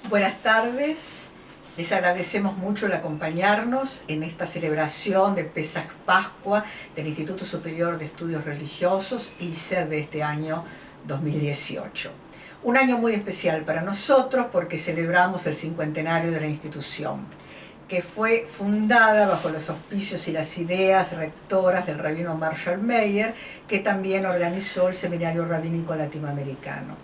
Buenas tardes, les agradecemos mucho el acompañarnos en esta celebración de Pesaj Pascua del Instituto Superior de Estudios Religiosos, ISER, de este año 2018. Un año muy especial para nosotros porque celebramos el cincuentenario de la institución, que fue fundada bajo los auspicios y las ideas rectoras del rabino Marshall Meyer, que también organizó el Seminario Rabínico Latinoamericano.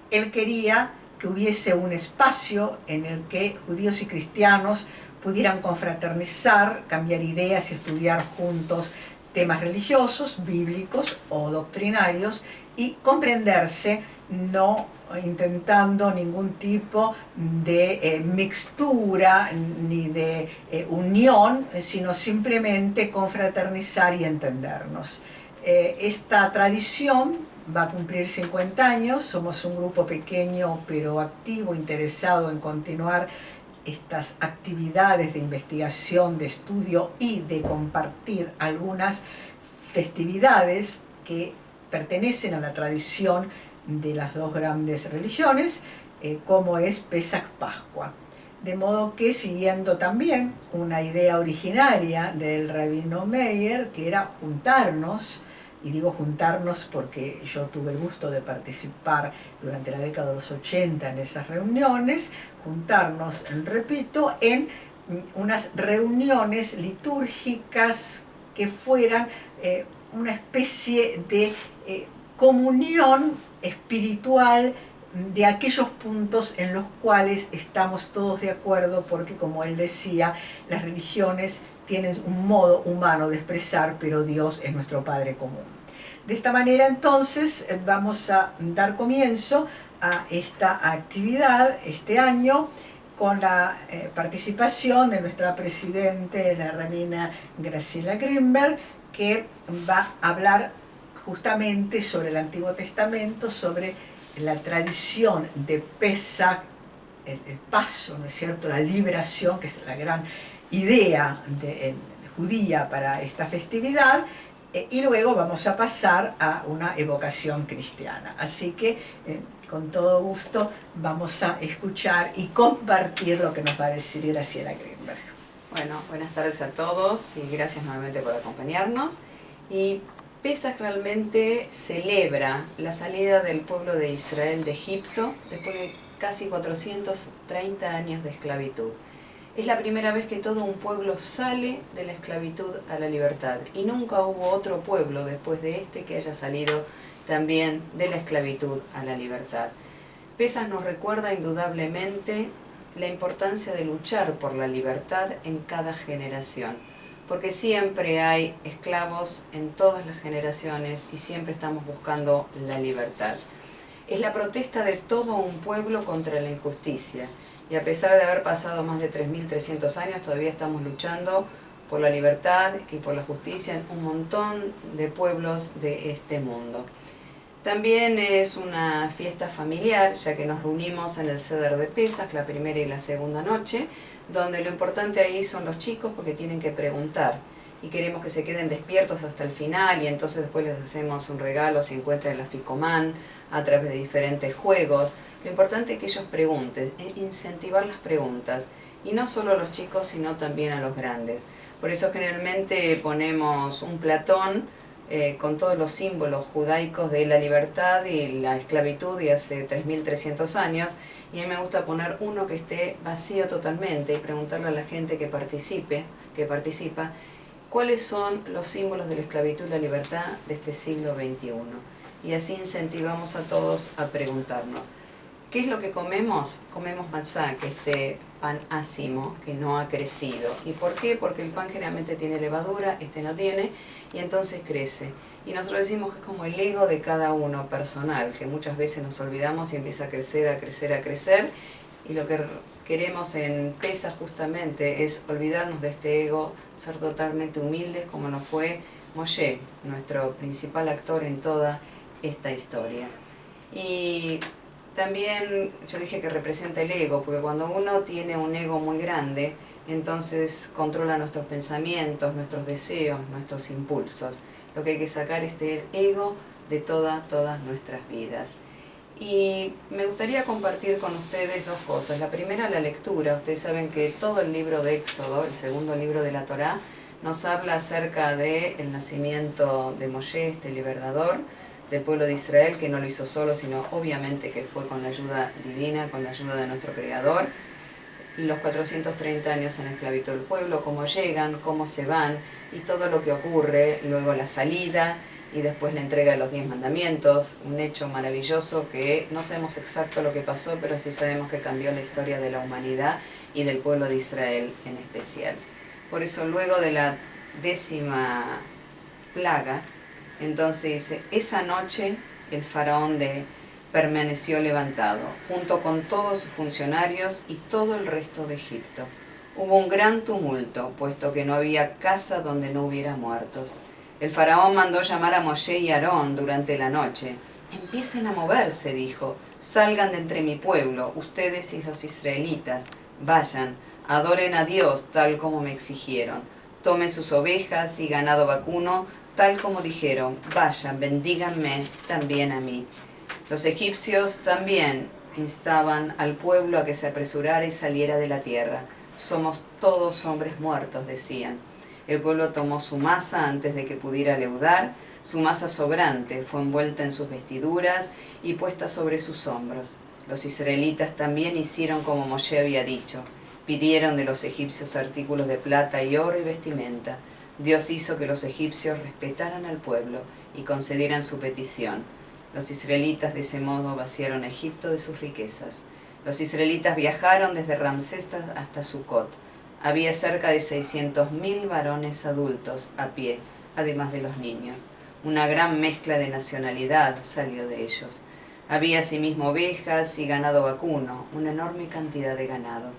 Él quería que hubiese un espacio en el que judíos y cristianos pudieran confraternizar, cambiar ideas y estudiar juntos temas religiosos, bíblicos o doctrinarios y comprenderse, no intentando ningún tipo de mixtura ni de unión, sino simplemente confraternizar y entendernos. Esta tradición va a cumplir 50 años, somos un grupo pequeño pero activo, interesado en continuar estas actividades de investigación, de estudio y de compartir algunas festividades que pertenecen a la tradición de las dos grandes religiones, como es Pesaj Pascua. De modo que, siguiendo también una idea originaria del rabino Meyer, que era juntarnos, y digo juntarnos porque yo tuve el gusto de participar durante la década de los 80 en esas reuniones, juntarnos, repito, en unas reuniones litúrgicas que fueran una especie de comunión espiritual de aquellos puntos en los cuales estamos todos de acuerdo, porque, como él decía, las religiones tienen un modo humano de expresar, pero Dios es nuestro Padre común. De esta manera, entonces, vamos a dar comienzo a esta actividad este año con la participación de nuestra presidente, la rabina Graciela Grimberg, que va a hablar justamente sobre el Antiguo Testamento, sobre la tradición de Pesaj, el paso, ¿no es cierto?, la liberación, que es la gran idea judía para esta festividad, y luego vamos a pasar a una evocación cristiana. Así que con todo gusto vamos a escuchar y compartir lo que nos va a decir Graciela Grimberg. Bueno, buenas tardes a todos y gracias nuevamente por acompañarnos. Y Pesaj realmente celebra la salida del pueblo de Israel de Egipto después de casi 430 años de esclavitud. Es la primera vez que todo un pueblo sale de la esclavitud a la libertad, y nunca hubo otro pueblo después de este que haya salido también de la esclavitud a la libertad. Pesaj nos recuerda indudablemente la importancia de luchar por la libertad en cada generación, porque siempre hay esclavos en todas las generaciones y siempre estamos buscando la libertad. Es la protesta de todo un pueblo contra la injusticia, y a pesar de haber pasado más de 3.300 años, todavía estamos luchando por la libertad y por la justicia en un montón de pueblos de este mundo. También es una fiesta familiar, ya que nos reunimos en el Seder de Pesaj, la primera y la segunda noche, donde lo importante ahí son los chicos, porque tienen que preguntar y queremos que se queden despiertos hasta el final, y entonces después les hacemos un regalo si encuentran el Afikoman a través de diferentes juegos. Lo importante es que ellos pregunten, incentivar las preguntas, y no solo a los chicos sino también a los grandes. Por eso generalmente ponemos un platón con todos los símbolos judaicos de la libertad y la esclavitud de hace 3.300 años, y a mí me gusta poner uno que esté vacío totalmente y preguntarle a la gente que participa, cuáles son los símbolos de la esclavitud y la libertad de este siglo XXI. Y así incentivamos a todos a preguntarnos. ¿Qué es lo que comemos? Comemos matzá, que este pan ácimo, que no ha crecido. ¿Y por qué? Porque el pan generalmente tiene levadura, este no tiene, y entonces crece. Y nosotros decimos que es como el ego de cada uno personal, que muchas veces nos olvidamos y empieza a crecer, a crecer, a crecer. Y lo que queremos en Pesaj justamente es olvidarnos de este ego, ser totalmente humildes como nos fue Moshe, nuestro principal actor en toda esta historia. Y también yo dije que representa el ego, porque cuando uno tiene un ego muy grande, entonces controla nuestros pensamientos, nuestros deseos, nuestros impulsos. Lo que hay que sacar es el ego de todas nuestras vidas. Y me gustaría compartir con ustedes dos cosas. La primera, la lectura. Ustedes saben que todo el libro de Éxodo, el segundo libro de la Torá, nos habla acerca del nacimiento de Moshe, este libertador del pueblo de Israel, que no lo hizo solo, sino obviamente que fue con la ayuda divina, con la ayuda de nuestro Creador. Los 430 años en esclavitud del pueblo, cómo llegan, cómo se van y todo lo que ocurre, luego la salida y después la entrega de los 10 mandamientos, un hecho maravilloso que no sabemos exacto lo que pasó, pero sí sabemos que cambió la historia de la humanidad y del pueblo de Israel en especial. Por eso luego de la 10ª plaga, entonces dice, esa noche el faraón permaneció levantado, junto con todos sus funcionarios y todo el resto de Egipto. Hubo un gran tumulto, puesto que no había casa donde no hubiera muertos. El faraón mandó llamar a Moshe y Aarón durante la noche. Empiecen a moverse, dijo, salgan de entre mi pueblo, ustedes y los israelitas, vayan, adoren a Dios tal como me exigieron, tomen sus ovejas y ganado vacuno tal como dijeron, vayan, bendíganme también a mí. Los egipcios también instaban al pueblo a que se apresurara y saliera de la tierra. Somos todos hombres muertos, decían. El pueblo tomó su masa antes de que pudiera leudar. Su masa sobrante fue envuelta en sus vestiduras y puesta sobre sus hombros. Los israelitas también hicieron como Moshe había dicho. Pidieron de los egipcios artículos de plata y oro y vestimenta. Dios hizo que los egipcios respetaran al pueblo y concedieran su petición. Los israelitas de ese modo vaciaron a Egipto de sus riquezas. Los israelitas viajaron desde Ramsés hasta Sucot. Había cerca de 600.000 varones adultos a pie, además de los niños. Una gran mezcla de nacionalidad salió de ellos. Había asimismo ovejas y ganado vacuno, una enorme cantidad de ganado.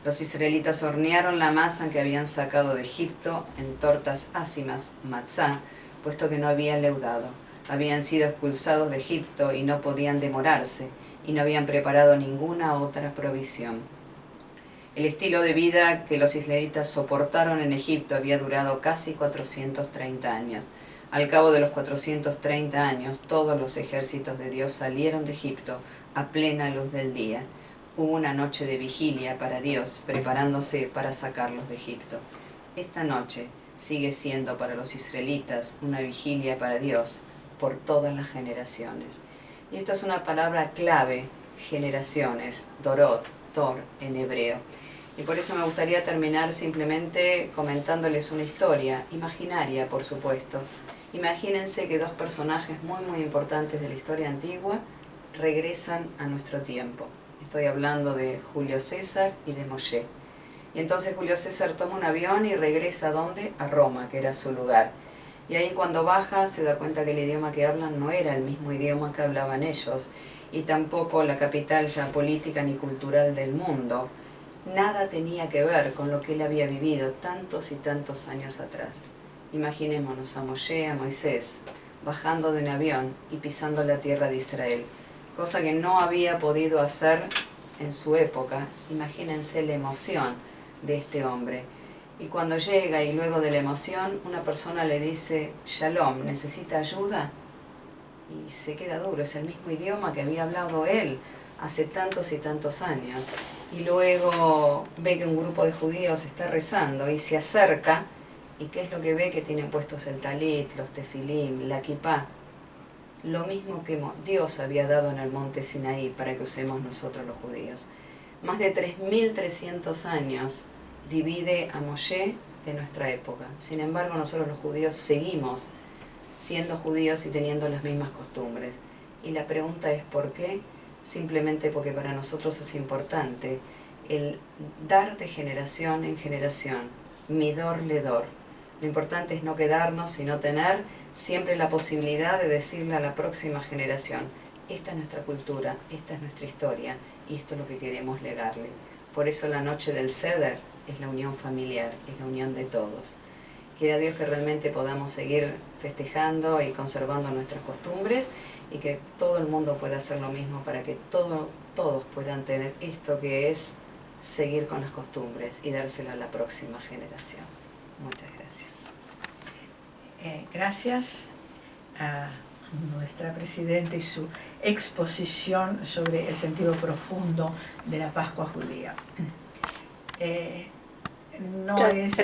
Los israelitas hornearon la masa que habían sacado de Egipto en tortas ácimas, matzá, puesto que no habían leudado. Habían sido expulsados de Egipto y no podían demorarse, y no habían preparado ninguna otra provisión. El estilo de vida que los israelitas soportaron en Egipto había durado casi 430 años. Al cabo de los 430 años, todos los ejércitos de Dios salieron de Egipto a plena luz del día. Hubo una noche de vigilia para Dios, preparándose para sacarlos de Egipto. Esta noche sigue siendo para los israelitas una vigilia para Dios por todas las generaciones. Y esta es una palabra clave, generaciones, dorot, tor en hebreo. Y por eso me gustaría terminar simplemente comentándoles una historia, imaginaria por supuesto. Imagínense que dos personajes muy importantes de la historia antigua regresan a nuestro tiempo. Estoy hablando de Julio César y de Moshe. Y entonces Julio César toma un avión y regresa ¿a dónde? A Roma, que era su lugar. Y ahí cuando baja se da cuenta que el idioma que hablan no era el mismo idioma que hablaban ellos, y tampoco la capital ya política ni cultural del mundo. Nada tenía que ver con lo que él había vivido tantos y tantos años atrás. Imaginémonos a Moshe, a Moisés, bajando de un avión y pisando la tierra de Israel, cosa que no había podido hacer en su época. Imagínense la emoción de este hombre. Y cuando llega y luego de la emoción una persona le dice, Shalom, ¿necesita ayuda? Y se queda duro, es el mismo idioma que había hablado él hace tantos y tantos años. Y luego ve que un grupo de judíos está rezando y se acerca, y ¿qué es lo que ve? Que tienen puestos el talit, los tefilim, la kipá. Lo mismo que Dios había dado en el monte Sinaí para que usemos nosotros los judíos. Más de 3.300 años divide a Moshe de nuestra época. Sin embargo, nosotros los judíos seguimos siendo judíos y teniendo las mismas costumbres. Y la pregunta es ¿por qué? Simplemente porque para nosotros es importante el dar de generación en generación, midor ledor. Lo importante es no quedarnos, sino tener siempre la posibilidad de decirle a la próxima generación, esta es nuestra cultura, esta es nuestra historia, y esto es lo que queremos legarle. Por eso la noche del Seder es la unión familiar, es la unión de todos. Quiera Dios que realmente podamos seguir festejando y conservando nuestras costumbres y que todo el mundo pueda hacer lo mismo para que todos puedan tener esto que es seguir con las costumbres y dársela a la próxima generación. Muchas gracias. Gracias a nuestra presidenta y su exposición sobre el sentido profundo de la Pascua judía. No es